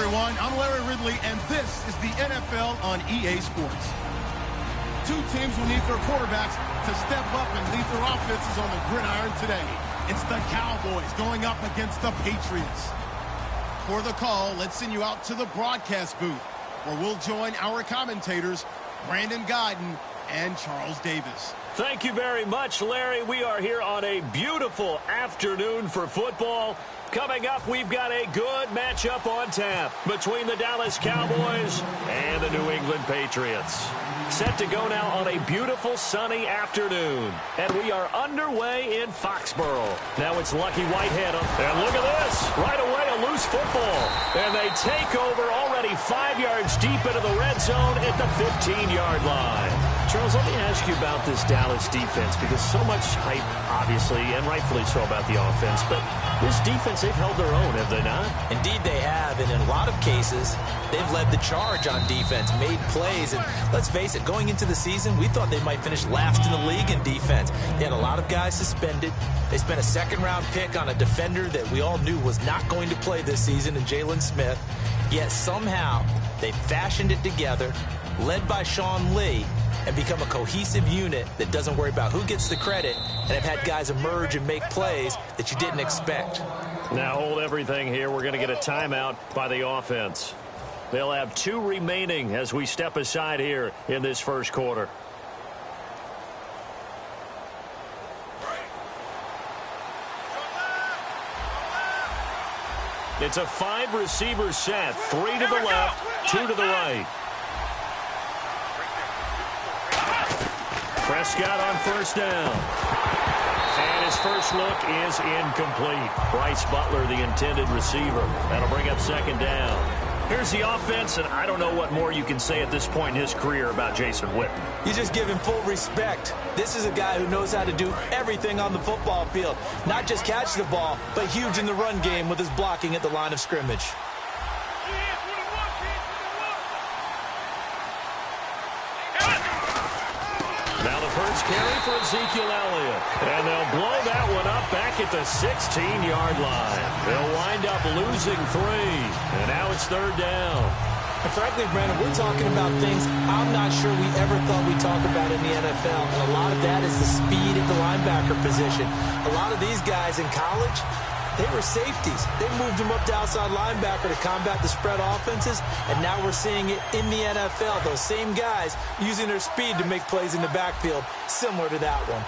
everyone. I'm Larry Ridley, and this is the NFL on EA Sports. Two teams will need their quarterbacks to step up and lead their offenses on the gridiron today. It's the Cowboys going up against the Patriots. For the call, let's send you out to the broadcast booth, where we'll join our commentators, Brandon Guyton and Charles Davis. Thank you very much, Larry. We are here on a beautiful afternoon for football. Coming up, we've got a good matchup on tap between the Dallas Cowboys and the New England Patriots. Set to go now on a beautiful sunny afternoon. And we are underway in Foxborough. Now it's Lucky Whitehead. And look at this. Right away, a loose football. And they take over already 5 yards deep into the red zone at the 15-yard line. Charles, let me ask you about this Dallas defense, because so much hype, obviously, and rightfully so, about the offense. But this defense, they've held their own, have they not? Indeed they have, and in a lot of cases, they've led the charge on defense, made plays. And let's face it, going into the season, we thought they might finish last in the league in defense. They had a lot of guys suspended. They spent a second-round pick on a defender that we all knew was not going to play this season in Jalen Smith. Yet somehow, they fashioned it together, led by Sean Lee, and become a cohesive unit that doesn't worry about who gets the credit, and have had guys emerge and make plays that you didn't expect. Now hold everything here. We're going to get a timeout by the offense. They'll have 2 remaining as we step aside here in this first quarter. It's a 5-receiver set. 3 to the left, 2 to the right. Prescott on first down. And his first look is incomplete. Bryce Butler, the intended receiver. That'll bring up second down. Here's the offense, and I don't know what more you can say at this point in his career about Jason Witten. You just give him full respect. This is a guy who knows how to do everything on the football field. Not just catch the ball, but huge in the run game with his blocking at the line of scrimmage. First carry for Ezekiel Elliott. And they'll blow that one up back at the 16-yard line. They'll wind up losing 3. And now it's third down. And frankly, Brandon, we're talking about things I'm not sure we ever thought we'd talk about in the NFL. And a lot of that is the speed at the linebacker position. A lot of these guys in college, they were safeties. They moved them up to outside linebacker to combat the spread offenses, and now we're seeing it in the NFL. Those same guys using their speed to make plays in the backfield, similar to that one.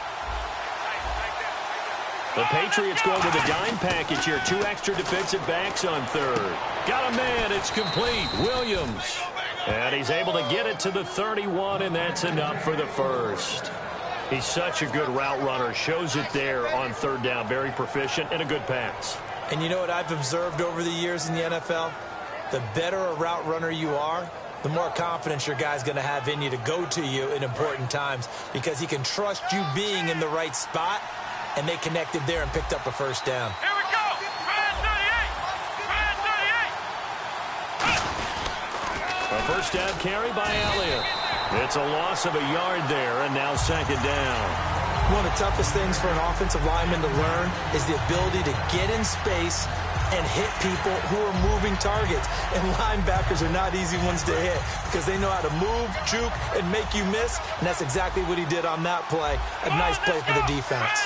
The Patriots going with a dime package here. 2 extra defensive backs on third. Got a man. It's complete. Williams. And he's able to get it to the 31, and that's enough for the first. He's such a good route runner. Shows it there on third down. Very proficient and a good pass. And you know what I've observed over the years in the NFL? The better a route runner you are, the more confidence your guy's going to have in you to go to you in important times, because he can trust you being in the right spot, and they connected there and picked up a first down. Here we go! Brad 38! A first down carry by Elliott. It's a loss of a yard there, and now second down. One of the toughest things for an offensive lineman to learn is the ability to get in space and hit people who are moving targets. And linebackers are not easy ones to hit, because they know how to move, juke, and make you miss. And that's exactly what he did on that play. A nice play for the defense.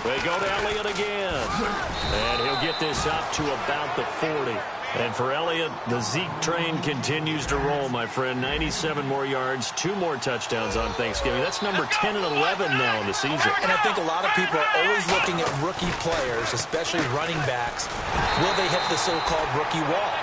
They go to Elliott again. And he'll get this up to about the 40. And for Elliott, the Zeke train continues to roll, my friend. 97 more yards, 2 more touchdowns on Thanksgiving. That's number 10 and 11 now in the season. And I think a lot of people are always looking at rookie players, especially running backs. Will they hit the so-called rookie wall?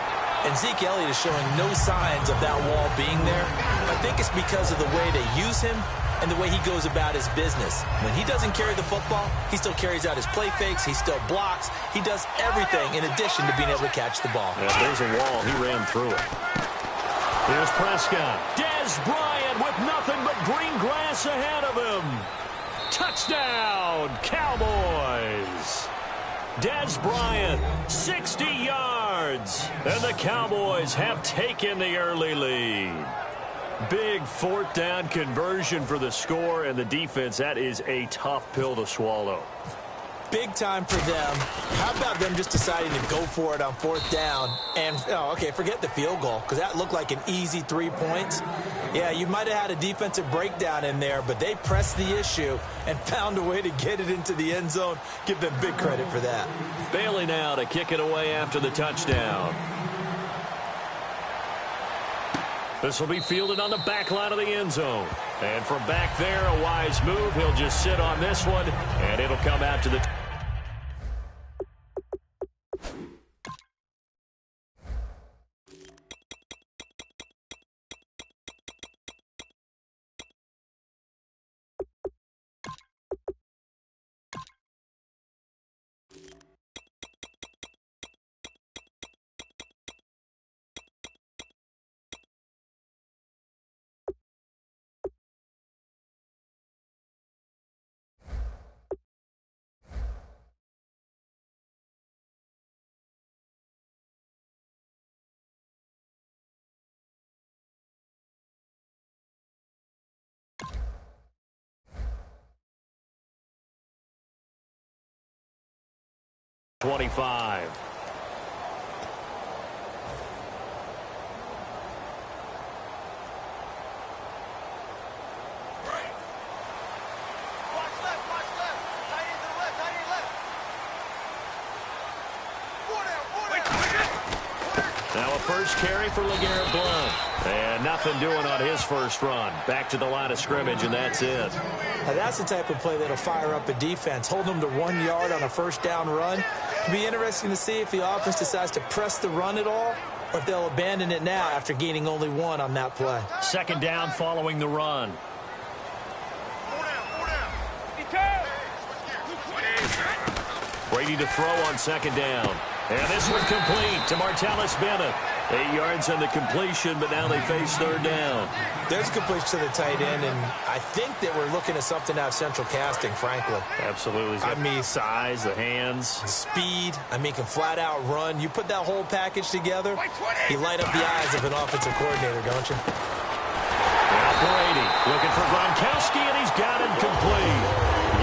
And Zeke Elliott is showing no signs of that wall being there. I think it's because of the way they use him and the way he goes about his business. When he doesn't carry the football, he still carries out his play fakes, he still blocks, he does everything in addition to being able to catch the ball. Yeah, there's a wall, he ran through it. Here's Prescott. Dez Bryant with nothing but green grass ahead of him. Touchdown, Cowboys. Dez Bryant, 60 yards. And the Cowboys have taken the early lead. Big fourth down conversion for the score, and the defense, that is a tough pill to swallow. big time for them. How about them just deciding to go for it on 4th down? And, okay, forget the field goal, because that looked like an easy 3 points. Yeah, you might have had a defensive breakdown in there, but they pressed the issue and found a way to get it into the end zone. Give them big credit for that. Bailey now to kick it away after the touchdown. This will be fielded on the back line of the end zone. And from back there, a wise move. He'll just sit on this one, and it'll come out to the... ...25. Now a first carry for LeGarrette Blount. And nothing doing on his first run. Back to the line of scrimmage, and that's it. Now that's the type of play that'll fire up a defense. Hold them to 1 yard on a first down run. It'll be interesting to see if the offense decides to press the run at all, or if they'll abandon it now after gaining only 1 on that play. Second down following the run. Brady to throw on second down. And this one complete to Martellus Bennett. 8 yards on the completion, but now they face third down. There's a completion to the tight end, and I think that we're looking at something out of central casting, frankly. Absolutely. I mean, size, the hands. Speed. I mean, can flat out run. You put that whole package together, you light up the eyes of an offensive coordinator, don't you? Now Brady looking for Gronkowski, and he's got him complete.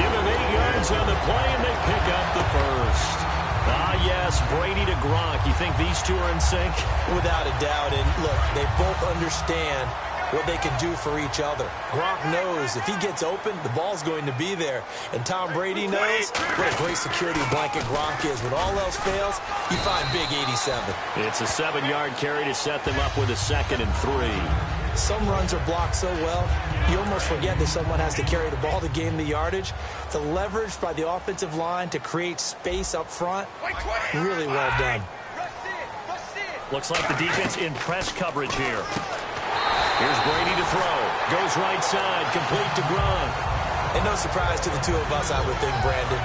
Give him 8 yards on the play, and they pick up the first. Ah, yes, Brady to Gronk. You think these two are in sync? Without a doubt. And, look, they both understand what they can do for each other. Gronk knows if he gets open, the ball's going to be there. And Tom Brady knows what a great security blanket Gronk is. When all else fails, you find big 87. It's a 7-yard carry to set them up with a 2nd and 3. Some runs are blocked so well, you almost forget that someone has to carry the ball to gain the yardage. The leverage by the offensive line to create space up front, really well done. Looks like the defense in press coverage here. Here's Brady to throw. Goes right side, complete to Gronk. And no surprise to the two of us, I would think, Brandon.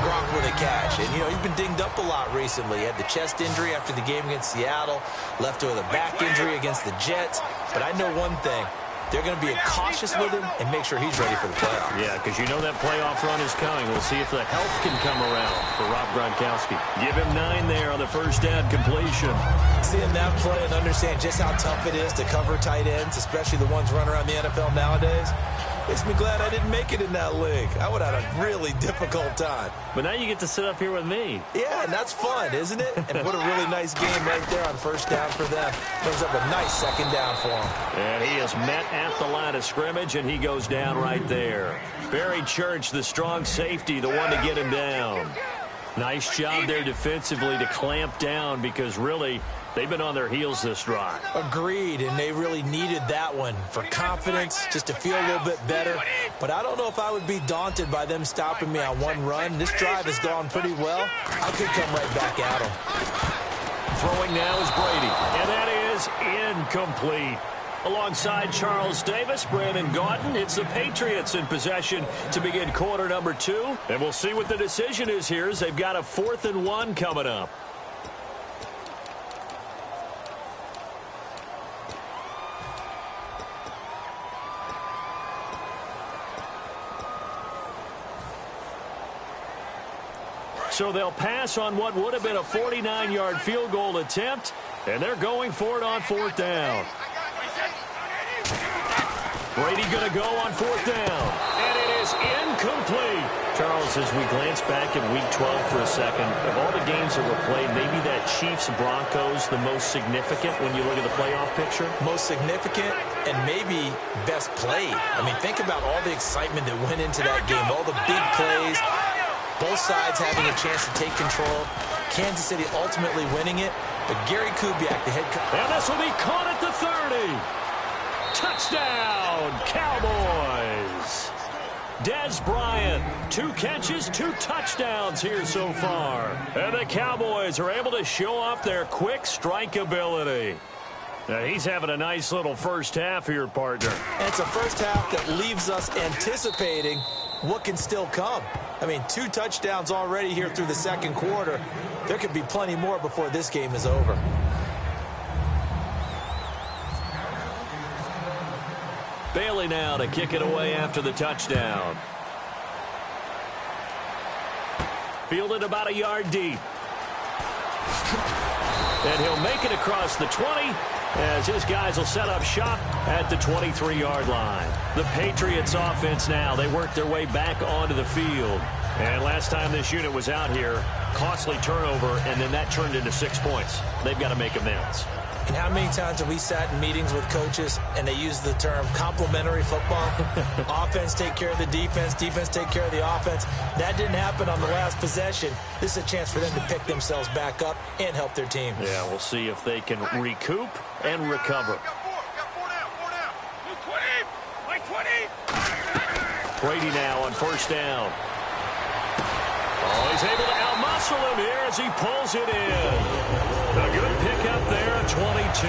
Gronk with a catch. And, he's been dinged up a lot recently. He had the chest injury after the game against Seattle, left with a back injury against the Jets. But I know one thing. They're going to be cautious with him and make sure he's ready for the playoffs. Yeah, because you know that playoff run is coming. We'll see if the health can come around for Rob Gronkowski. Give him 9 there on the first down completion. Seeing that play and understand just how tough it is to cover tight ends, especially the ones running around the NFL nowadays, makes me glad I didn't make it in that league. I would have had a really difficult time. But now you get to sit up here with me. Yeah, and that's fun, isn't it? And what a really nice game right there on first down for them. Brings up a nice second down for him. And he is met at the line of scrimmage, and he goes down right there. Barry Church, the strong safety, the one to get him down. Nice job there defensively to clamp down because really they've been on their heels this drive. Agreed, and they really needed that one for confidence, just to feel a little bit better. But I don't know if I would be daunted by them stopping me on one run. This drive has gone pretty well. I could come right back at them. Throwing now is Brady, and that is incomplete. Alongside Charles Davis, Brandon Gaudin, it's the Patriots in possession to begin quarter number 2. And we'll see what the decision is here as they've got a 4th and 1 coming up. So they'll pass on what would have been a 49-yard field goal attempt, and they're going for it on 4th down. Brady going to go on 4th down, and it is incomplete. Charles, as we glance back at Week 12 for a second, of all the games that were played, maybe that Chiefs-Broncos the most significant when you look at the playoff picture? Most significant and maybe best played. I mean, think about all the excitement that went into that game, all the big plays, both sides having a chance to take control. Kansas City ultimately winning it, but Gary Kubiak, the head coach. And this will be caught at the 30. Touchdown, Cowboys. Dez Bryant, 2 catches, 2 touchdowns here so far. And the Cowboys are able to show off their quick strike ability. Now, he's having a nice little first half here, partner. And it's a first half that leaves us anticipating what can still come. I mean, 2 touchdowns already here through the second quarter. There could be plenty more before this game is over. Bailey now to kick it away after the touchdown. Fielded about a yard deep. And he'll make it across the 20 as his guys will set up shop at the 23-yard line. The Patriots offense now, they work their way back onto the field. And last time this unit was out here, costly turnover, and then that turned into 6 points. They've got to make amends. And how many times have we sat in meetings with coaches and they use the term complementary football? Offense take care of the defense, defense take care of the offense. That didn't happen on the last possession. This is a chance for them to pick themselves back up and help their team. Yeah, we'll see if they can recoup and recover. Brady now on first down. Oh, he's able to outmuscle him here as he pulls it in. A good pickup there at 22.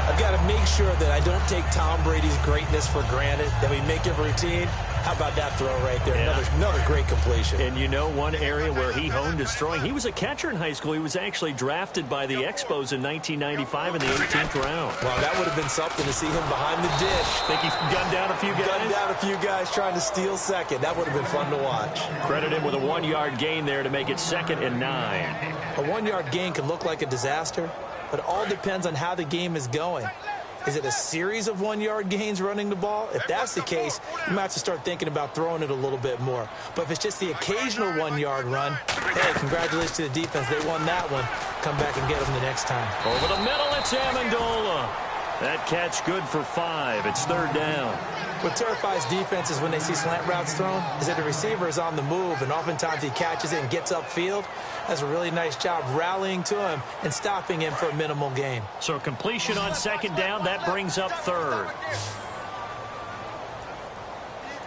I've got to make sure that I don't take Tom Brady's greatness for granted, that we make it routine. How about that throw right there? Yeah. Another great completion. And you know one area where he honed his throwing, he was a catcher in high school. He was actually drafted by the Expos in 1995 in the 18th round. Well, that would have been something to see him behind the dish. Think he gunned down a few guys? Gunned down a few guys trying to steal second. That would have been fun to watch. Credit him with a 1-yard gain there to make it 2nd and 9. A 1-yard gain can look like a disaster, but it all depends on how the game is going. Is it a series of 1-yard gains running the ball? If that's the case, you might have to start thinking about throwing it a little bit more. But if it's just the occasional 1-yard run, hey, congratulations to the defense. They won that one. Come back and get them the next time. Over the middle, it's Amendola. That catch good for 5. It's 3rd down. What terrifies defenses when they see slant routes thrown is that the receiver is on the move, and oftentimes he catches it and gets upfield. Does a really nice job rallying to him and stopping him for a minimal gain. So completion on 2nd down, that brings up 3rd.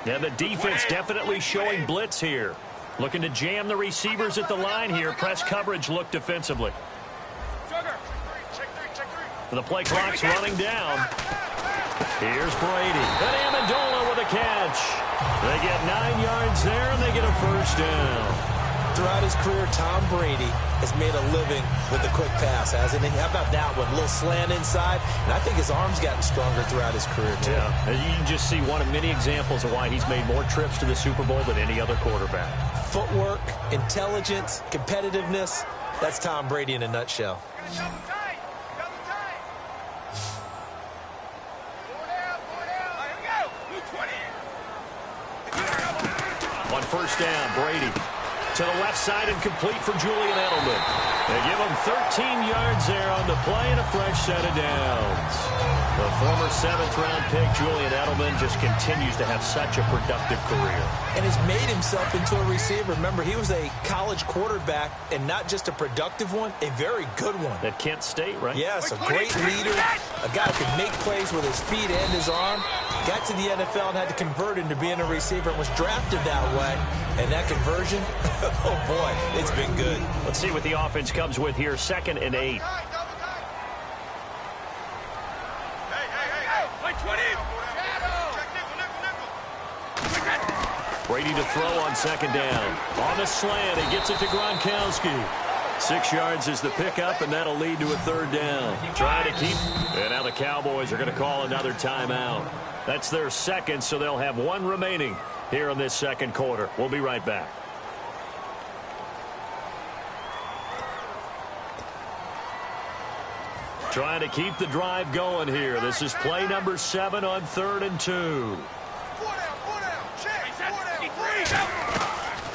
Now the defense definitely showing blitz here. Looking to jam the receivers at the line here. Press coverage look defensively. The play clock's running down. Here's Brady. And Amendola with a catch. They get 9 yards there, and they get a 1st down. Throughout his career, Tom Brady has made a living with the quick pass, hasn't he? How about that one? A little slant inside, and I think his arm's gotten stronger throughout his career, too. Yeah, and you can just see one of many examples of why he's made more trips to the Super Bowl than any other quarterback. Footwork, Intelligence, competitiveness, that's Tom Brady in a nutshell. On 1st down, Brady to the left side and complete for Julian Edelman. They give him 13 yards there on the play and a fresh set of downs. The former 7th-round pick, Julian Edelman, just continues to have such a productive career. And has made himself into a receiver. Remember, he was a college quarterback, and not just a productive one, a very good one. At Kent State, right? Yes, a great leader, a guy who could make plays with his feet and his arm. Got to the NFL and had to convert into being a receiver and was drafted that way. And that conversion, oh boy, it's been good. Let's see what the offense comes with here. 2nd and 8. Brady to throw on 2nd down. On the slant, he gets it to Gronkowski. 6 yards is the pickup, and that'll lead to a 3rd down. Trying to keep, and now the Cowboys are going to call another timeout. That's their 2nd, so they'll have 1 remaining here in this 2nd quarter. We'll be right back. Trying to keep the drive going here. This is play number 7 on 3rd and 2.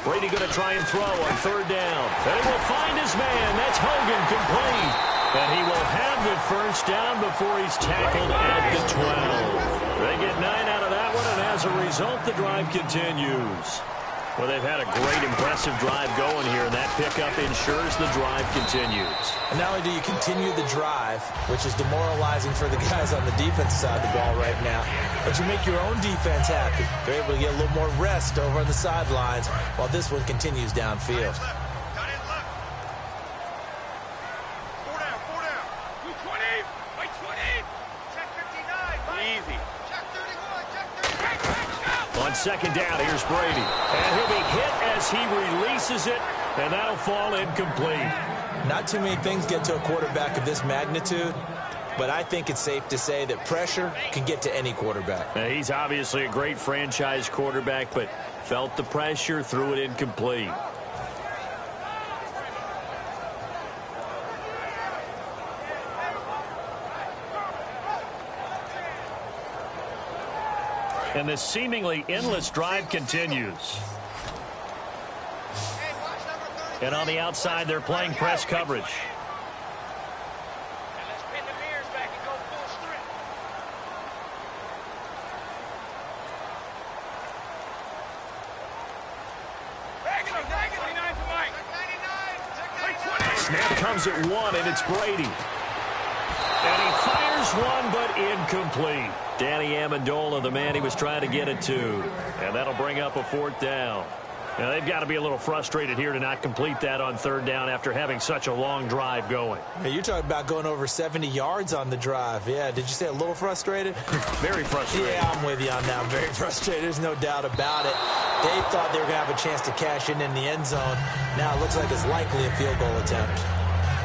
Brady going to try and throw on third down. And he will find his man. That's Hogan, complete. And he will have the first down before he's tackled at the 12. They get 9 out of that one, and as a result, the drive continues. Well, they've had a great, impressive drive going here, and that pickup ensures the drive continues. And not only do you continue the drive, which is demoralizing for the guys on the defense side of the ball right now, but you make your own defense happy. They're able to get a little more rest over on the sidelines while this one continues downfield. On second down, here's Brady. And he'll be hit as he releases it, and that'll fall incomplete. Not too many things get to a quarterback of this magnitude, but I think it's safe to say that pressure can get to any quarterback. Now, he's obviously a great franchise quarterback, but felt the pressure, threw it incomplete. And this seemingly endless drive continues. And on the outside, they're playing press coverage. Snap comes at 1, and it's Brady. And he fires one, but incomplete. Danny Amendola, the man he was trying to get it to. And that'll bring up a 4th down. Now, they've got to be a little frustrated here to not complete that on 3rd down after having such a long drive going. Hey, you're talking about going over 70 yards on the drive. Yeah, did you say a little frustrated? Very frustrated. Yeah, I'm with you on that. Very frustrated. There's no doubt about it. They thought they were going to have a chance to cash in the end zone. Now it looks like it's likely a field goal attempt.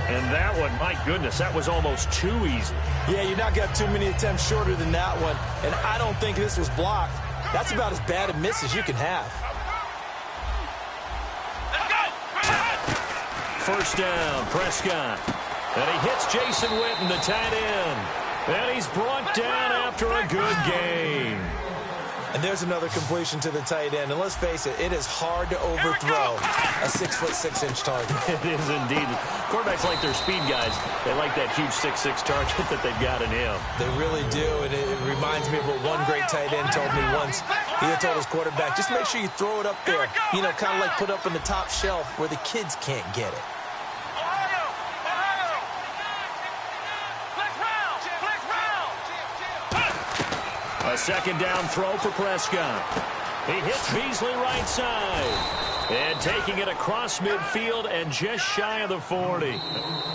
And that one, my goodness, that was almost too easy. Yeah, you're not got too many attempts shorter than that one. And I don't think this was blocked. That's about as bad a miss as you can have. First down, Prescott. And he hits Jason Witten, the tight end. And he's brought down after a good game. And there's another completion to the tight end. And let's face it, it is hard to overthrow a 6'6" target. It is indeed. Quarterbacks like their speed guys. They like that huge 6'6" target that they've got in him. They really do. And it reminds me of what one great tight end told me once. He had told his quarterback, just make sure you throw it up there. You know, kind of like put up in the top shelf where the kids can't get it. A second down throw for Prescott. He hits Beasley right side. And taking it across midfield and just shy of the 40.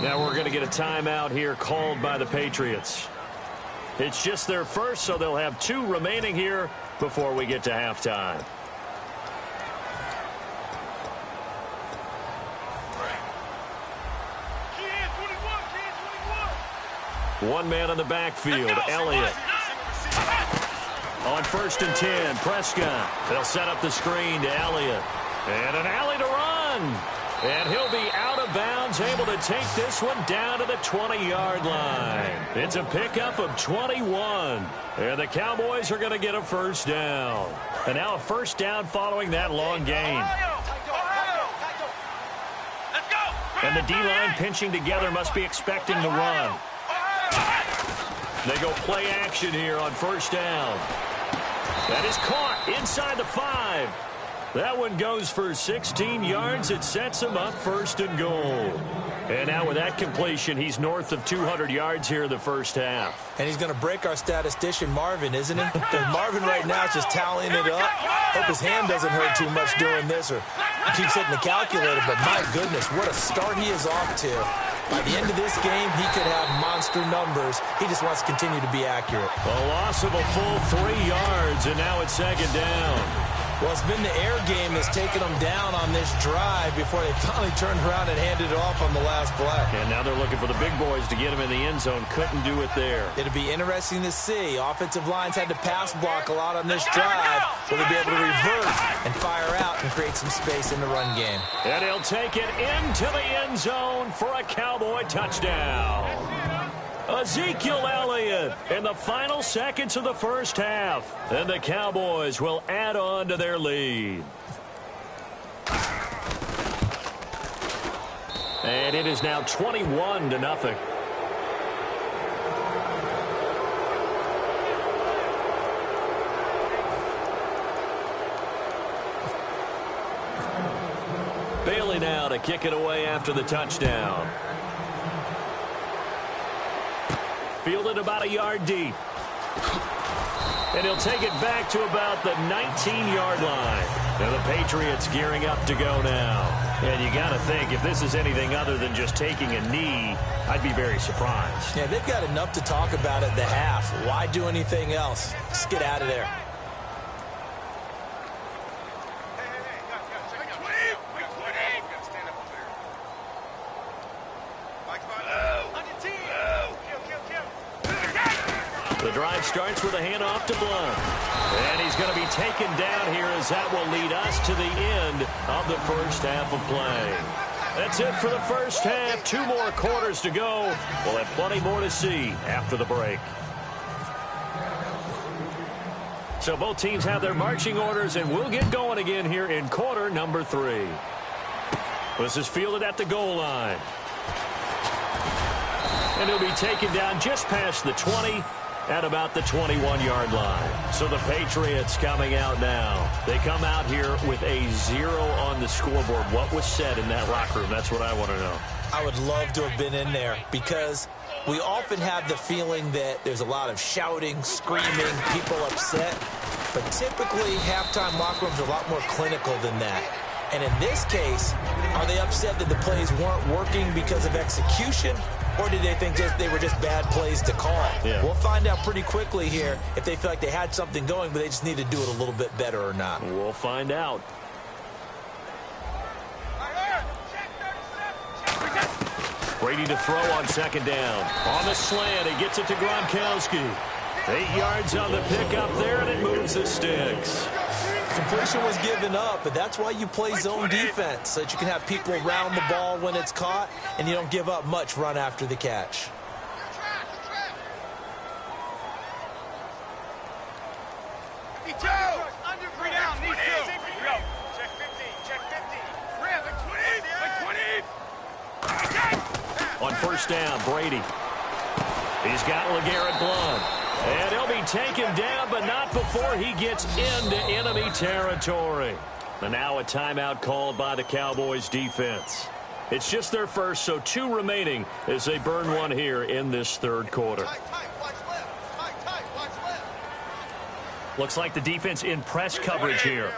Now we're going to get a timeout here called by the Patriots. It's just their first, so they'll have 2 remaining here before we get to halftime. One man on the backfield, Elliott. On 1st and 10, Prescott. They'll set up the screen to Elliott. And an alley to run. And he'll be out of bounds, able to take this one down to the 20-yard line. It's a pickup of 21. And the Cowboys are going to get a first down. And now a first down following that long gain. And the D-line pinching together must be expecting the run. They go play action here on first down. That is caught inside the 5. That one goes for 16 yards. It sets him up 1st and goal. And now with that completion, he's north of 200 yards here in the first half. And he's going to break our statistician, Marvin, isn't he? Because Marvin right now is just tallying it up. Hope his hand doesn't hurt too much doing this or keeps hitting the calculator. But my goodness, what a start he is off to. By the end of this game, he could have monster numbers. He just wants to continue to be accurate. A loss of a full 3 yards, and now it's second down. Well, it's been the air game that's taken them down on this drive before they finally turned around and handed it off on the last play. And now they're looking for the big boys to get him in the end zone. Couldn't do it there. It'll be interesting to see. Offensive lines had to pass block a lot on this drive. Will they be able to revert and fire out and create some space in the run game? And he'll take it into the end zone for a Cowboy touchdown. Ezekiel Elliott in the final seconds of the first half. And the Cowboys will add on to their lead. And it is now 21-0. Bailey now to kick it away after the touchdown. Fielded about a yard deep. And he'll take it back to about the 19-yard line. Now the Patriots gearing up to go now. And you got to think, if this is anything other than just taking a knee, I'd be very surprised. Yeah, they've got enough to talk about at the half. Why do anything else? Just get out of there. The drive starts with a handoff to Blunt. And he's going to be taken down here as that will lead us to the end of the first half of play. That's it for the first half. 2 more quarters to go. We'll have plenty more to see after the break. So both teams have their marching orders, and we'll get going again here in quarter number 3. This is fielded at the goal line. And he'll be taken down just past the 20 at about the 21-yard line. So the Patriots coming out now. They come out here with a 0 on the scoreboard. What was said in that locker room? That's what I want to know. I would love to have been in there because we often have the feeling that there's a lot of shouting, screaming, people upset. But typically, halftime locker rooms are a lot more clinical than that. And in this case, are they upset that the plays weren't working because of execution? Or did they think they were just bad plays to call? Yeah. We'll find out pretty quickly here if they feel like they had something going, but they just need to do it a little bit better or not. We'll find out. Brady to throw on second down. On the slant, he gets it to Gronkowski. 8 yards on the pickup there, and it moves the sticks. Completion was given up, but that's why you play zone defense, so that you can have people around the ball when it's caught, and you don't give up much run after the catch. On first down, Brady. He's got LeGarrette Blount. And he'll be taken down, but not before he gets into enemy territory. And now a timeout called by the Cowboys defense. It's just their first, so 2 remaining as they burn one here in this third quarter. Looks like the defense in press coverage here.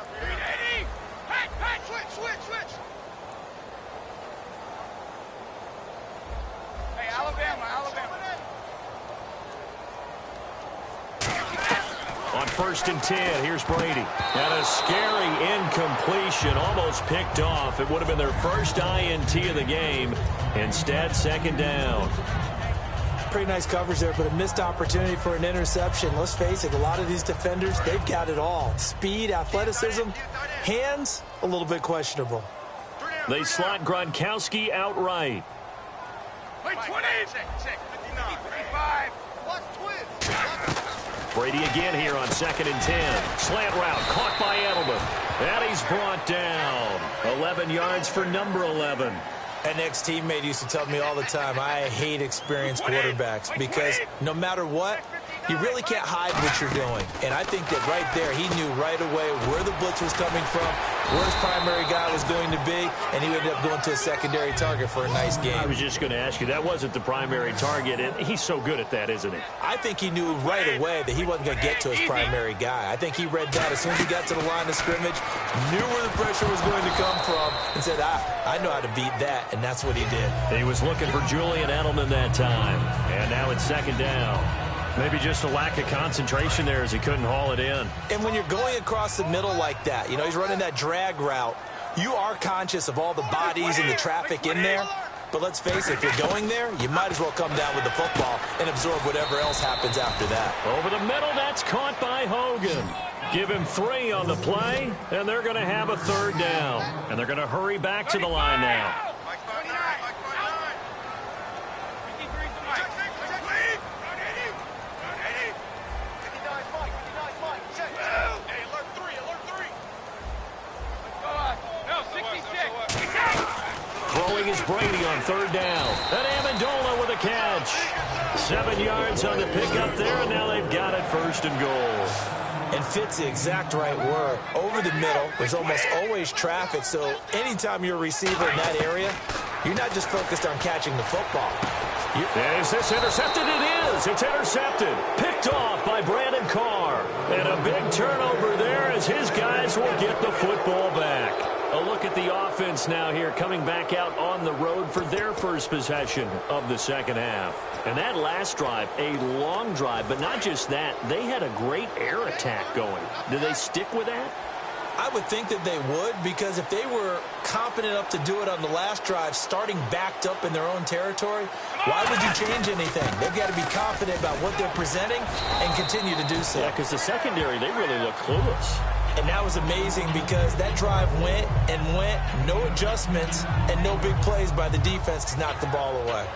On first and 10, here's Brady. And a scary incompletion, almost picked off. It would have been their first INT of the game. Instead, second down. Pretty nice coverage there, but a missed opportunity for an interception. Let's face it, a lot of these defenders, they've got it all. Speed, athleticism, hands, a little bit questionable. They slot Gronkowski outright. Brady again here on second and 10. Slant route caught by Edelman. And he's brought down. 11 yards for number 11. An ex-teammate used to tell me all the time, I hate experienced quarterbacks because no matter what, you really can't hide what you're doing. And I think that right there, he knew right away where the blitz was coming from, where his primary guy was going to be, and he ended up going to a secondary target for a nice game. I was just going to ask you, that wasn't the primary target, and he's so good at that, isn't he? I think he knew right away that he wasn't going to get to his primary guy. I think he read that as soon as he got to the line of scrimmage, knew where the pressure was going to come from, and said, I know how to beat that, and that's what he did. He was looking for Julian Edelman that time, and now it's second down. Maybe just a lack of concentration there as he couldn't haul it in. And when you're going across the middle like that, you know, he's running that drag route, you are conscious of all the bodies and the traffic in there. But let's face it, if you're going there, you might as well come down with the football and absorb whatever else happens after that. Over the middle, that's caught by Hogan. Give him 3 on the play, and they're going to have a third down. And they're going to hurry back to the line now. is Brady on third down. And Amendola with a catch. 7 yards on the pickup there, and now they've got it first and goal. And fits the exact right word. Over the middle, there's almost always traffic, so anytime you're a receiver in that area, you're not just focused on catching the football. Is this intercepted? It is. It's intercepted. Picked off by Brandon Carr. And a big turnover there as his guys will get the football back. A look at the offense now here, coming back out on the road for their first possession of the second half. And that last drive, a long drive, but not just that, they had a great air attack going. Do they stick with that? I would think that they would, because if they were confident enough to do it on the last drive, starting backed up in their own territory, why would you change anything? They've got to be confident about what they're presenting and continue to do so. Yeah, because the secondary, they really look clueless. And that was amazing because that drive went and went, no adjustments, and no big plays by the defense to knock the ball away.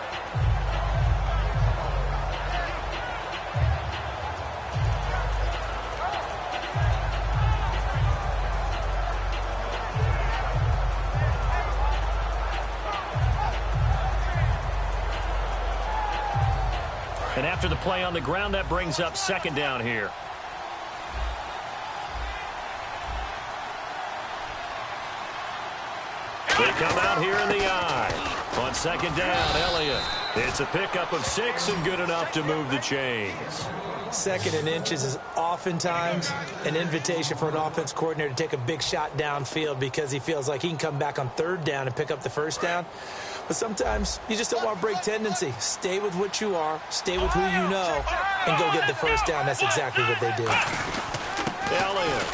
And after the play on the ground, that brings up second down here. They come out here in the eye. On second down, Elliott. It's a pickup of 6 and good enough to move the chains. Second and inches is oftentimes an invitation for an offense coordinator to take a big shot downfield because he feels like he can come back on third down and pick up the first down. But sometimes you just don't want to break tendency. Stay with what you are, stay with who you know, and go get the first down. That's exactly what they do. Elliott.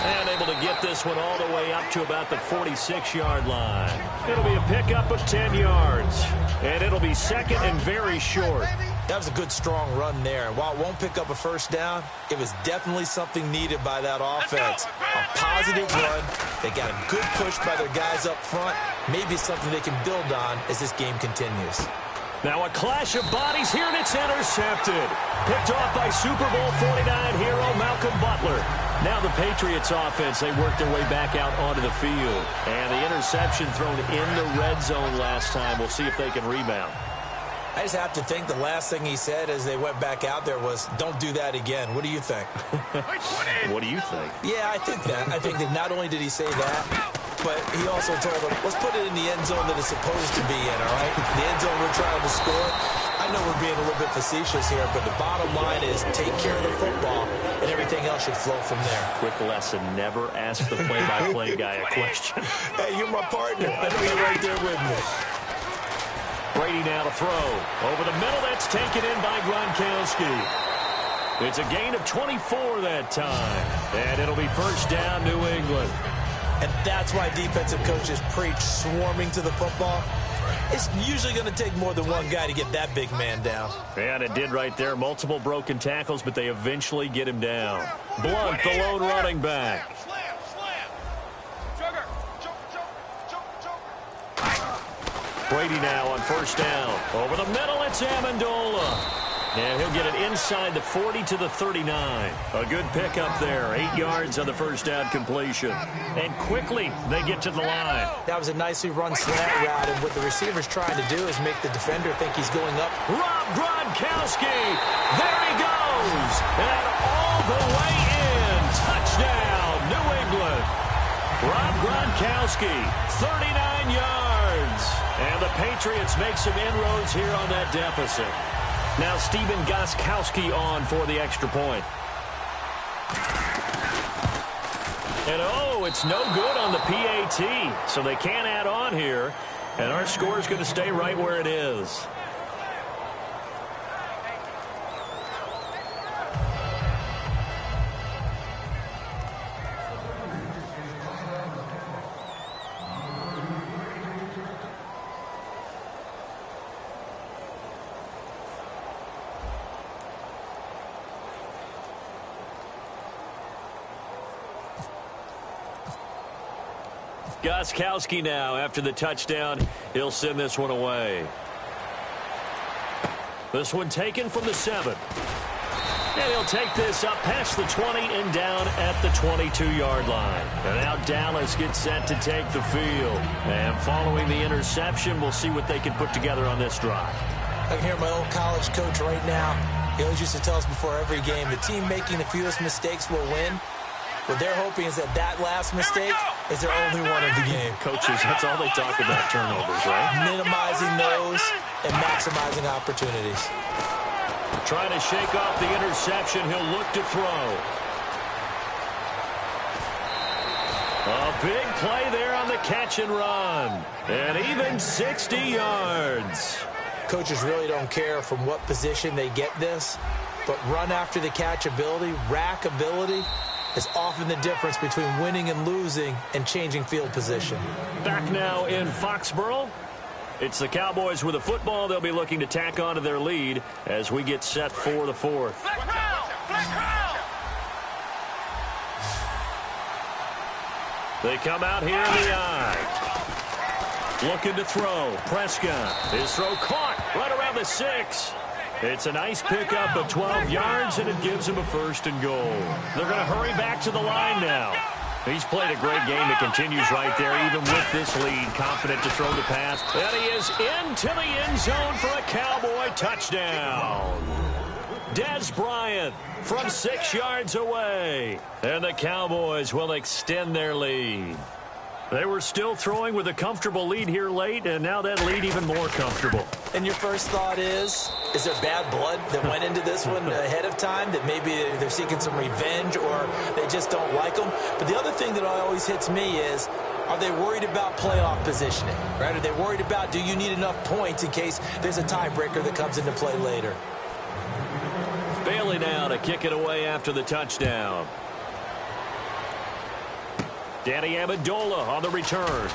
And able to get this one all the way up to about the 46-yard line. It'll be a pickup of 10 yards. And it'll be second and very short. That was a good, strong run there. And while it won't pick up a first down, it was definitely something needed by that offense. A positive run. They got a good push by their guys up front. Maybe something they can build on as this game continues. Now a clash of bodies here, and it's intercepted. Picked off by Super Bowl 49 hero Malcolm Butler. Now the Patriots offense, they worked their way back out onto the field. And the interception thrown in the red zone last time. We'll see if they can rebound. I just have to think the last thing he said as they went back out there was, don't do that again. What do you think? What do you think? Yeah, I think that. I think that not only did he say that, but he also told them, let's put it in the end zone that it's supposed to be in, all right? The end zone we're trying to score. I know we're being a little bit facetious here, but the bottom line is take care of the football, and everything else should flow from there. Quick lesson, never ask the play-by-play guy a question. Hey, you're my partner. I know you're right there with me. Brady now to throw. Over the middle, that's taken in by Gronkowski. It's a gain of 24 that time. And it'll be first down, New England. And that's why defensive coaches preach swarming to the football. It's usually going to take more than one guy to get that big man down. And it did right there. Multiple broken tackles, but they eventually get him down. Blunt, the lone running back. Brady now on first down. Over the middle, it's Amendola. And he'll get it inside the 40 to the 39. A good pickup there. 8 yards on the first down completion. And quickly, they get to the line. That was a nicely run slant route, and what the receiver's trying to do is make the defender think he's going up. Rob Gronkowski. There he goes. And all the way in. Touchdown, New England. Rob Gronkowski, 39 yards. And the Patriots make some inroads here on that deficit. Now Steven Gostkowski on for the extra point. And oh, it's no good on the PAT. So they can't add on here. And our score is going to stay right where it is. Gostkowski now, after the touchdown, he'll send this one away. This one taken from the 7. And he'll take this up past the 20 and down at the 22-yard line. And now Dallas gets set to take the field. And following the interception, we'll see what they can put together on this drive. I can hear my old college coach right now. He always used to tell us before every game, the team making the fewest mistakes will win. What they're hoping is that last mistake is their only one of the game. Coaches, that's all they talk about, turnovers, right? Minimizing those and maximizing opportunities. Trying to shake off the interception. He'll look to throw. A big play there on the catch and run. And even 60 yards. Coaches really don't care from what position they get this, but run after the catch ability, rack ability, is often the difference between winning and losing and changing field position. Back now in Foxborough. It's the Cowboys with the football. They'll be looking to tack on to their lead as we get set for the fourth. They come out here in the eye. Looking to throw. Prescott. His throw caught right around the 6. It's a nice pickup of 12 yards, and it gives him a 1st and goal. They're going to hurry back to the line now. He's played a great game. It continues right there, even with this lead. Confident to throw the pass. And he is into the end zone for a Cowboy touchdown. Dez Bryant from 6 yards away. And the Cowboys will extend their lead. They were still throwing with a comfortable lead here late, and now that lead even more comfortable. And your first thought is there bad blood that went into this one ahead of time, that maybe they're seeking some revenge or they just don't like them? But the other thing that always hits me is, are they worried about playoff positioning? Right? Are they worried about, do you need enough points in case there's a tiebreaker that comes into play later? Bailey now to kick it away after the touchdown. Danny Amendola on the return.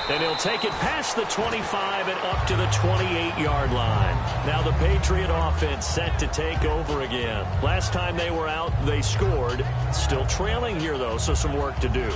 And he'll take it past the 25 and up to the 28-yard line. Now the Patriot offense set to take over again. Last time they were out, they scored. Still trailing here, though, so some work to do.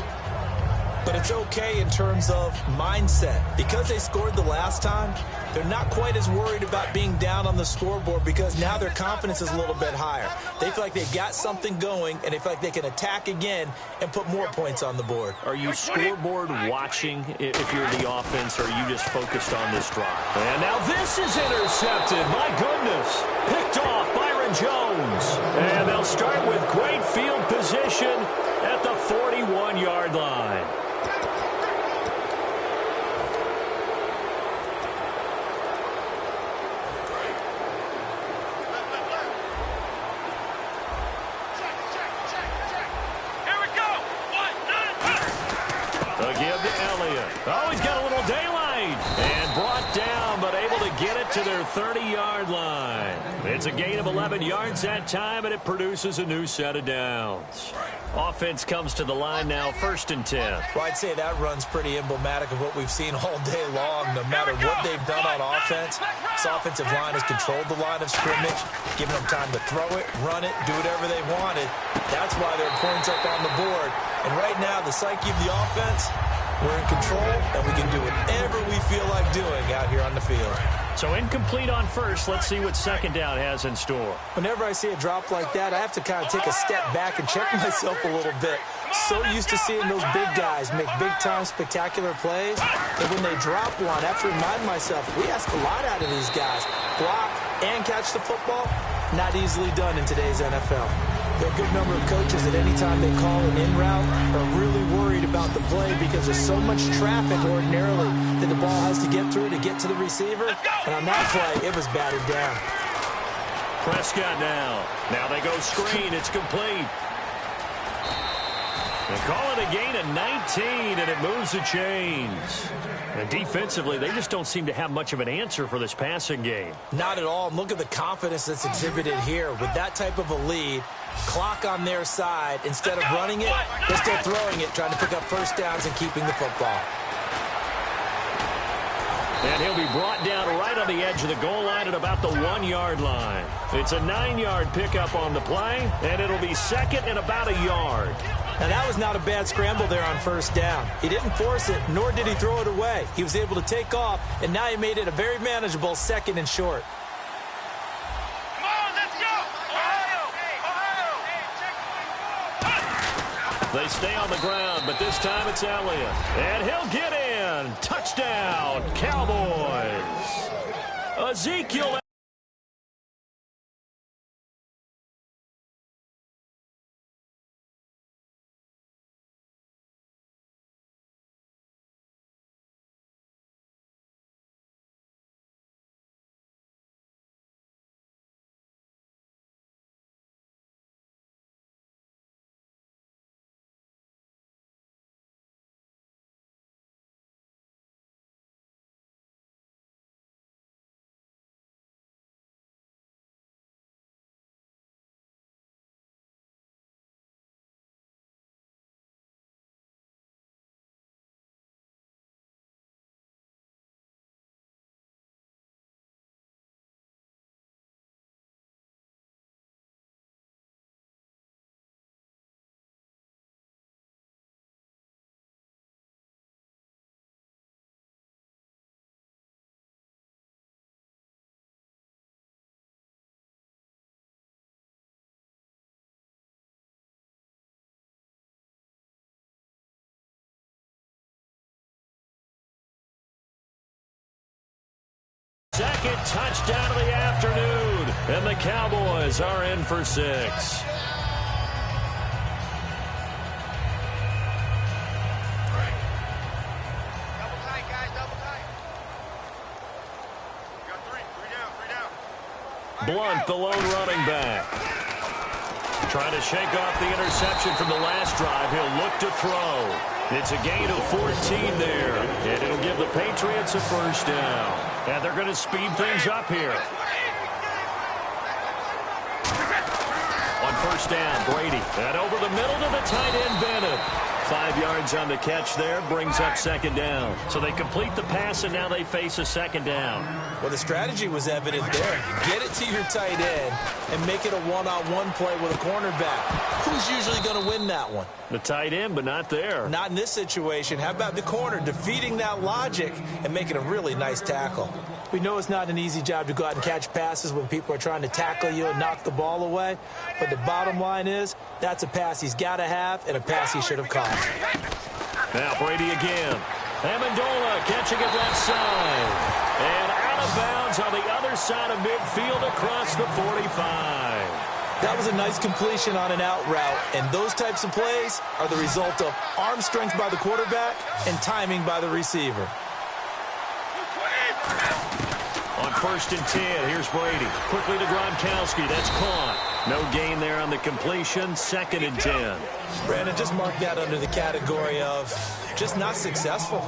But it's okay in terms of mindset. Because they scored the last time, they're not quite as worried about being down on the scoreboard because now their confidence is a little bit higher. They feel like they've got something going, and they feel like they can attack again and put more points on the board. Are you scoreboard watching if you're the offense, or are you just focused on this drive? And now this is intercepted. My goodness. Picked off Byron Jones. And they'll start with great field position at the 41-yard line. Oh, he's got a little daylight. And brought down, but able to get it to their 30-yard line. It's a gain of 11 yards that time, and it produces a new set of downs. Offense comes to the line now, 1st and 10. Well, I'd say that run's pretty emblematic of what we've seen all day long. No matter what they've done on offense, this offensive line has controlled the line of scrimmage, giving them time to throw it, run it, do whatever they wanted. That's why there are points up on the board. And right now, the psyche of the offense, we're in control, and we can do whatever we feel like doing out here on the field. So incomplete on first. Let's see what second down has in store. Whenever I see a drop like that, I have to kind of take a step back and check myself a little bit. So used to seeing those big guys make big-time spectacular plays, and when they drop one, I have to remind myself, we ask a lot out of these guys. Block and catch the football, not easily done in today's NFL. There are a good number of coaches that any time they call an in route are really worried about the play because there's so much traffic ordinarily that the ball has to get through to get to the receiver. And on that play, it was batted down. Prescott now. Now they go screen. It's complete. They call it a gain of 19, and it moves the chains. And defensively, they just don't seem to have much of an answer for this passing game. Not at all. And look at the confidence that's exhibited here. With that type of a lead, clock on their side, instead of running it, they're still throwing it, trying to pick up first downs and keeping the football. And he'll be brought down right on the edge of the goal line at about the 1-yard line. It's a 9-yard pickup on the play, and it'll be second and about a yard. Now, that was not a bad scramble there on first down. He didn't force it, nor did he throw it away. He was able to take off, and now he made it a very manageable 2nd and short. Come on, let's go! Ohio! They stay on the ground, but this time it's Elliott. And he'll get in. Touchdown, Cowboys. Ezekiel. Second touchdown of the afternoon, and the Cowboys are in for 6. Double tight, guys, double tight. You got three down. Blunt, the lone running back. Trying to shake off the interception from the last drive. He'll look to throw. It's a gain of 14 there, and it'll give the Patriots a first down. And they're going to speed things up here. On first down, Brady. And over the middle to the tight end, Bennett. 5 yards on the catch there, brings up second down. So they complete the pass, and now they face a second down. Well, the strategy was evident there. Get it to your tight end and make it a one-on-one play with a cornerback. Who's usually going to win that one? The tight end, but not there. Not in this situation. How about the corner defeating that logic and making a really nice tackle? We know it's not an easy job to go out and catch passes when people are trying to tackle you and knock the ball away. But the bottom line is that's a pass he's got to have and a pass he should have caught. Now Brady again. Amendola catching it left side. And out of bounds on the other side of midfield across the 45. That was a nice completion on an out route, and those types of plays are the result of arm strength by the quarterback and timing by the receiver. On first and 10, here's Brady. Quickly to Gronkowski. That's caught. No gain there on the completion. Second and 10. Brandon, just mark that under the category of just not successful.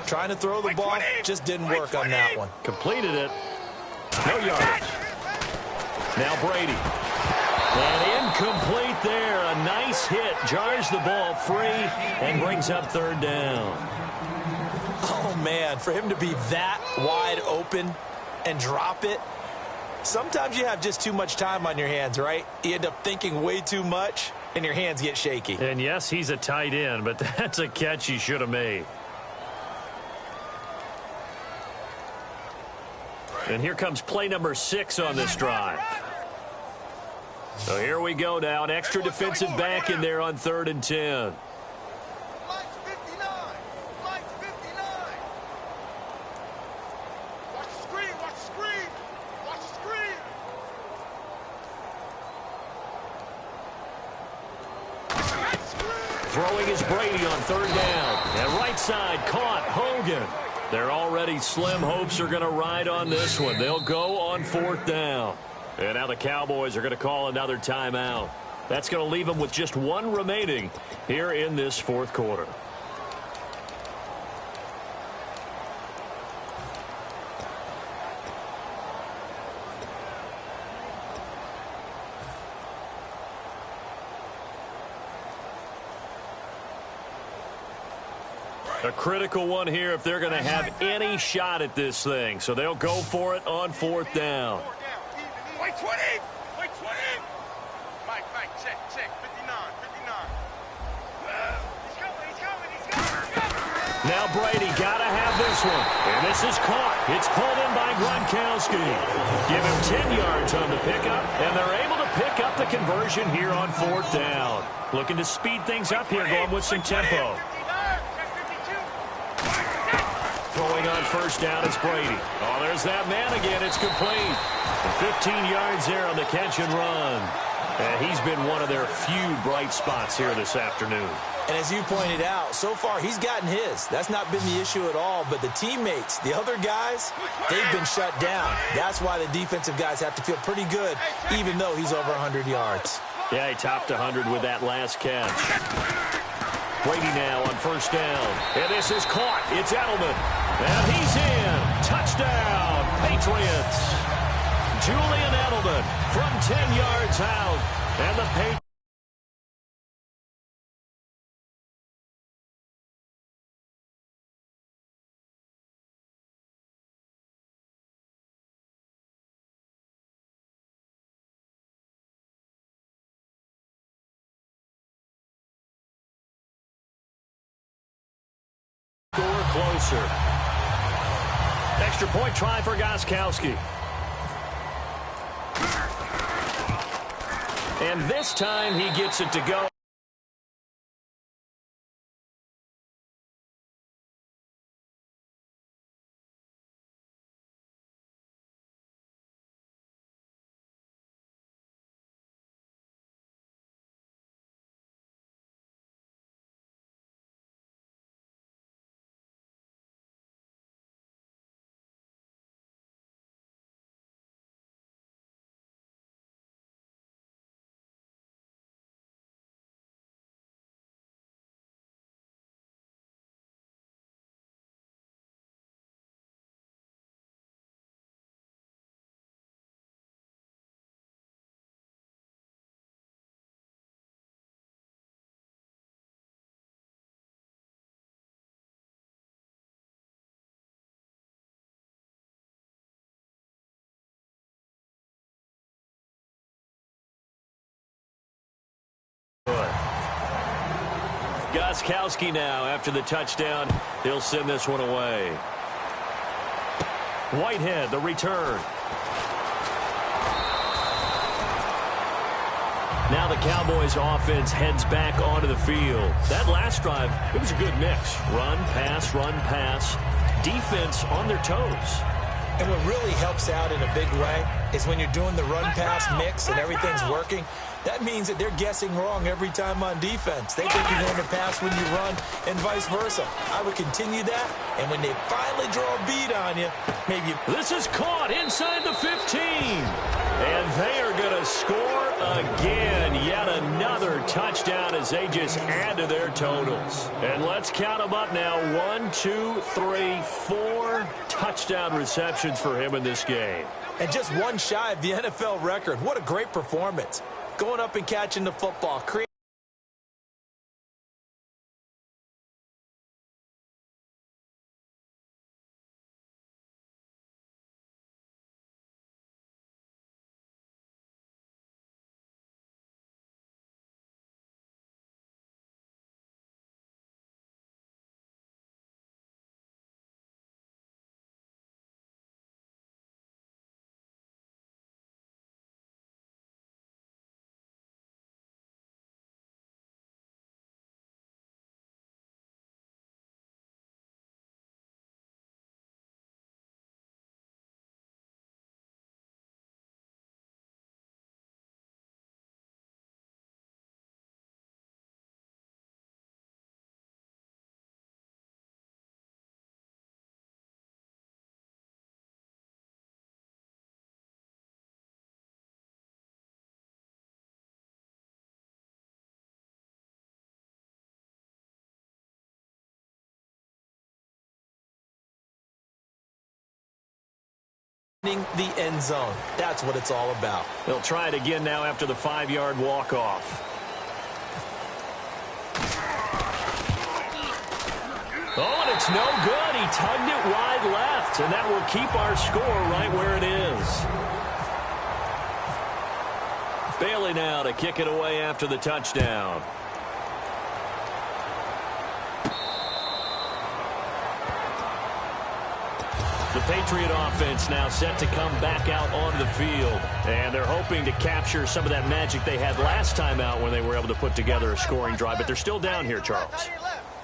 Trying to throw the ball, just didn't work on that one. Completed it. No yardage. Now Brady. And incomplete there. A nice hit. Jars the ball free and brings up third down. Oh, man, for him to be that wide open and drop it. Sometimes you have just too much time on your hands, right? You end up thinking way too much, and your hands get shaky. And, yes, he's a tight end, but that's a catch he should have made. And here comes play number 6 on this drive. So here we go now. An extra defensive back in there on third and 10. Throwing is Brady on third down. And right side caught Hogan. Their already slim hopes are going to ride on this one. They'll go on fourth down. And now the Cowboys are going to call another timeout. That's going to leave them with just one remaining here in this fourth quarter. A critical one here if they're going to have any shot at this thing. So they'll go for it on fourth down. Wait, 20! Wait, 20! Mike, check, 59. He's coming. Now Brady got to have this one. And this is caught. It's pulled in by Gronkowski. Give him 10 yards on the pickup, and they're able to pick up the conversion here on 4th down. Looking to speed things up here, going with some tempo. Throwing on 1st down, it's Brady. Oh, there's that man again. It's complete. And 15 yards there on the catch and run. And he's been one of their few bright spots here this afternoon. And as you pointed out, so far he's gotten his. That's not been the issue at all. But the teammates, the other guys, they've been shut down. That's why the defensive guys have to feel pretty good, even though he's over 100 yards. Yeah, he topped 100 with that last catch. Brady now on 1st down. And this is caught. It's Edelman. And he's in. Touchdown, Patriots. Julian Edelman from 10 yards out. And the Patriots. Score closer. Extra point try for Gronkowski. And this time he gets it to go. Gronkowski now after the touchdown. He'll send this one away. Whitehead, the return. Now the Cowboys offense heads back onto the field. That last drive, it was a good mix. Run, pass, defense on their toes. And what really helps out in a big way is when you're doing the run-pass mix and everything's working, that means that they're guessing wrong every time on defense. They think you're going to pass when you run and vice versa. I would continue that, and when they finally draw a bead on you, maybe... This is caught inside the 15. And they are going to score again. Yet another touchdown as they just add to their totals. And let's count them up now. 1, 2, 3, 4 touchdown receptions for him in this game. And just one shy of the NFL record. What a great performance. Going up and catching the football. The end zone. That's what it's all about. They'll try it again now after the 5-yard walk-off. Oh, and it's no good. He tugged it wide left, and that will keep our score right where it is. Bailey now to kick it away after the touchdown. The Patriot offense now set to come back out onto the field. And they're hoping to capture some of that magic they had last time out when they were able to put together a scoring drive. But they're still down here, Charles.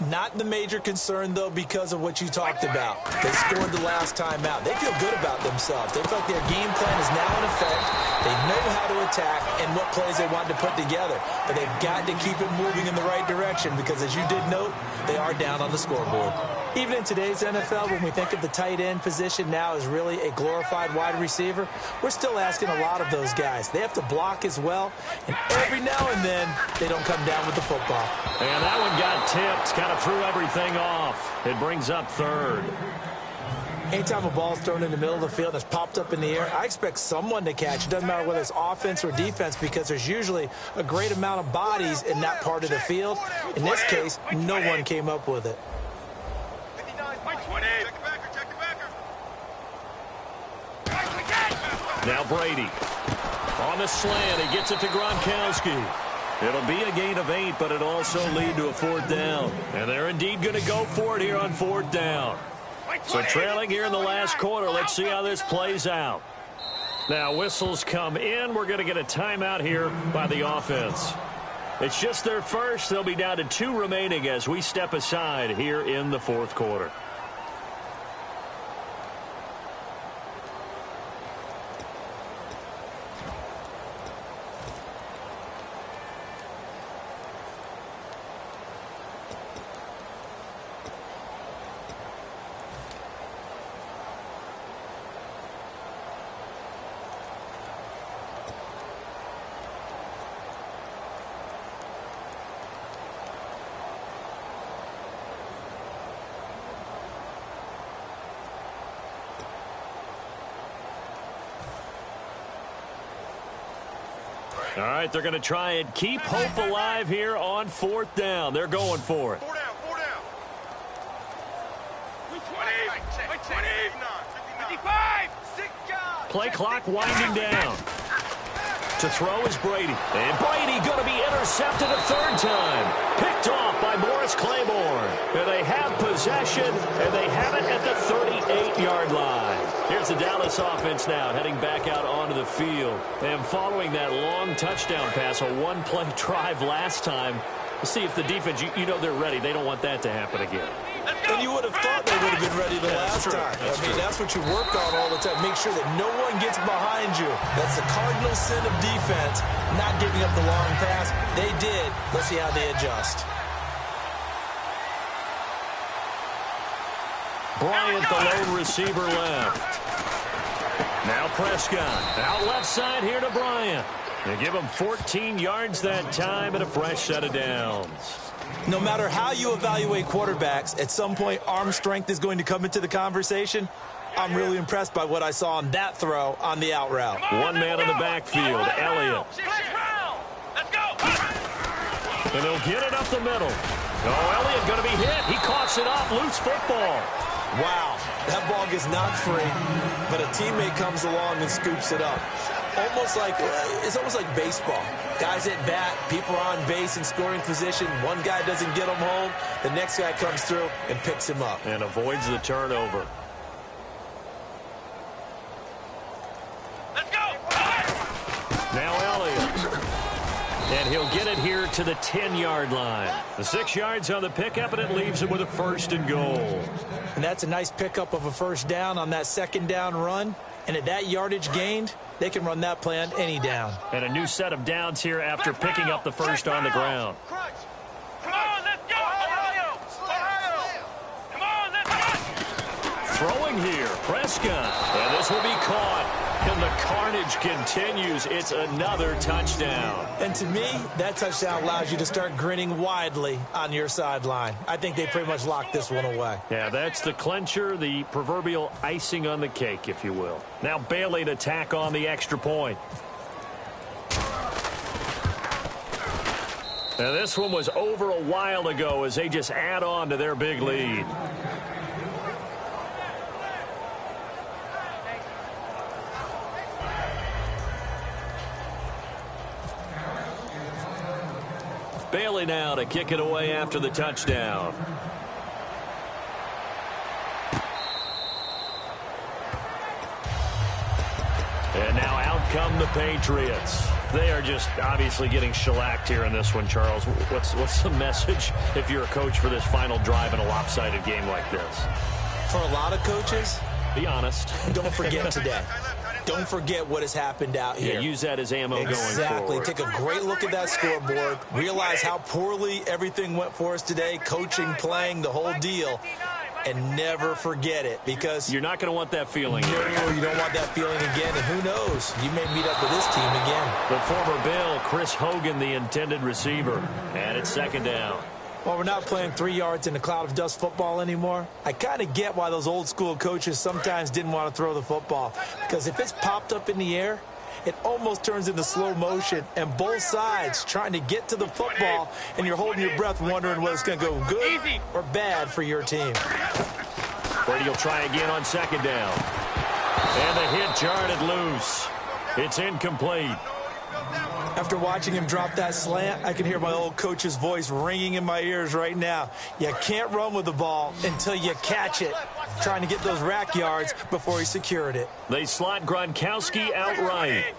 Not the major concern, though, because of what you talked about. They scored the last time out. They feel good about themselves. They feel like their game plan is now in effect. They know how to attack and what plays they want to put together. But they've got to keep it moving in the right direction because, as you did note, they are down on the scoreboard. Even in today's NFL, when we think of the tight end position now as really a glorified wide receiver, we're still asking a lot of those guys. They have to block as well, and every now and then, they don't come down with the football. And that one got tipped, kind of threw everything off. It brings up third. Anytime a ball's thrown in the middle of the field and it's popped up in the air, I expect someone to catch. It doesn't matter whether it's offense or defense because there's usually a great amount of bodies in that part of the field. In this case, no one came up with it. Now Brady. On the slant, he gets it to Gronkowski. It'll be a gain of 8, but it'll also lead to a 4th down. And they're indeed going to go for it here on 4th down. So trailing here in the last quarter, let's see how this plays out. Now whistles come in. We're going to get a timeout here by the offense. It's just their first. They'll be down to 2 remaining as we step aside here in the 4th quarter. All right, they're going to try and keep hope alive here on 4th down. They're going for it. 4 down, 4 down. 55, 6 yards. Play clock winding down. To throw is Brady. And Brady going to be intercepted a 3rd time. Picked off by Morris Claiborne. And they have possession, and they have it at the 38-yard line. Here's the Dallas offense now heading back out onto the field. And following that long touchdown pass, a one-play drive last time, we'll see if the defense, you know they're ready. They don't want that to happen again. And you would have thought they would have been ready the last time. That's what you work on all the time. Make sure that no one gets behind you. That's the cardinal sin of defense, not giving up the long pass. They did. Let's see how they adjust. Bryant, the lone receiver, left. Now Prescott. Out left side here to Bryant. They give him 14 yards that time and a fresh set of downs. No matter how you evaluate quarterbacks, at some point arm strength is going to come into the conversation. I'm really impressed by what I saw on that throw on the out route. One man in the backfield, Elliott. And he'll get it up the middle. Oh, Elliott going to be hit. He coughs it up. Loose football. Wow, that ball gets knocked free, but a teammate comes along and scoops it up. It's almost like baseball. Guys at bat, people are on base in scoring position. One guy doesn't get him home. The next guy comes through and picks him up. And avoids the turnover. Let's go. Now Elliott. And he'll get it here to the 10-yard line. The 6 yards on the pickup, and it leaves him with a 1st and goal. And that's a nice pickup of a 1st down on that 2nd down run. And at that yardage gained, they can run that play on any down. And a new set of downs here after picking up the 1st on the ground. Come on, let's go. Come on, let's go. Throwing here, Prescott. And this will be caught. And the carnage continues. It's another touchdown. And to me, that touchdown allows you to start grinning widely on your sideline. I think they pretty much locked this one away. Yeah, that's the clincher, the proverbial icing on the cake, if you will. Now Bailey to tack on the extra point. Now this one was over a while ago as they just add on to their big lead. Bailey now to kick it away after the touchdown. come the Patriots. They are just obviously getting shellacked here in this one, Charles. What's the message if you're a coach for this final drive in a lopsided game like this? For a lot of coaches, be honest. Don't forget today. Don't forget what has happened out here. Yeah, use that as ammo going forward. Exactly. Take a great look at that scoreboard. Realize how poorly everything went for us today. Coaching, playing, the whole deal. And never forget it, because you're not going to want that feeling. No, you don't want that feeling again. And who knows? You may meet up with this team again. The former Bill, Chris Hogan, the intended receiver. And it's second down. Well, we're not playing 3 yards in a cloud of dust football anymore. I kind of get why those old school coaches sometimes didn't want to throw the football. Because if it's popped up in the air, it almost turns into slow motion, and both sides trying to get to the football, and you're holding your breath wondering whether it's going to go good or bad for your team. Brady will try again on second down. And the hit jarred it loose. It's incomplete. After watching him drop that slant, I can hear my old coach's voice ringing in my ears right now. You can't run with the ball until you catch it. Trying to get those rack yards before he secured it. They slot Gronkowski outright.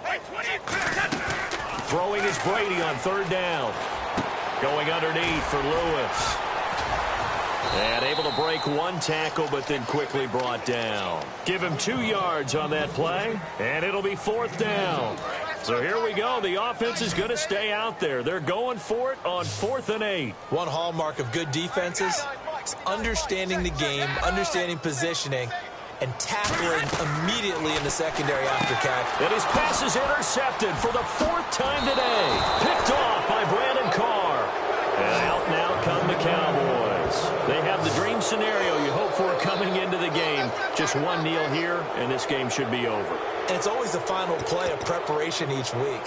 Throwing is Brady on third down. Going underneath for Lewis. And able to break one tackle, but then quickly brought down. Give him 2 yards on that play, and it'll be fourth down. So here we go. The offense is going to stay out there. They're going for it on 4th and 8. One hallmark of good defenses is understanding the game, understanding positioning, and tackling immediately in the secondary after catch. And his pass is intercepted for the 4th time today. Picked off by Brandon Carr. And out now come the Cowboys. They have the dream scenario you hope for coming into the game. Just one kneel here, and this game should be over. And it's always the final play of preparation each week.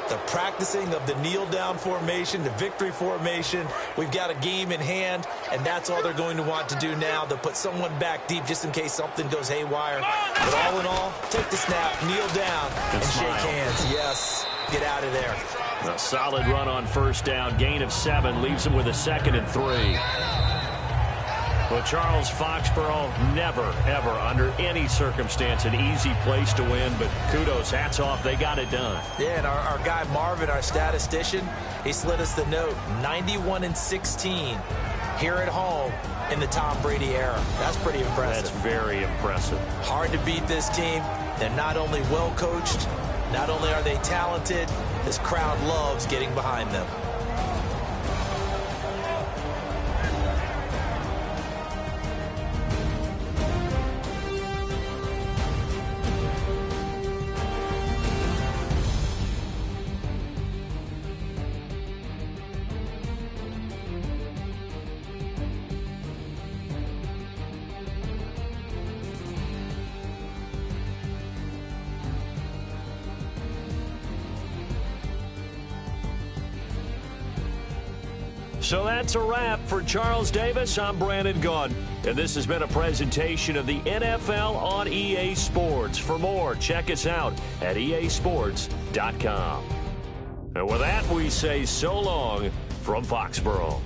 The practicing of the kneel-down formation, the victory formation. We've got a game in hand, and that's all they're going to want to do now, to put someone back deep just in case something goes haywire. But all in all, take the snap, kneel down, and shake hands. Yes, get out of there. A solid run on first down. Gain of 7 leaves him with a 2nd and 3. Well, Charles, Foxborough, never, ever, under any circumstance, an easy place to win, but kudos, hats off, they got it done. Yeah, and our guy Marvin, our statistician, he slid us the note, 91-16 here at home in the Tom Brady era. That's pretty impressive. That's very impressive. Hard to beat this team. They're not only well coached, not only are they talented, this crowd loves getting behind them. So that's a wrap for Charles Davis. I'm Brandon Gaudin, and this has been a presentation of the NFL on EA Sports. For more, check us out at easports.com. And with that, we say so long from Foxborough.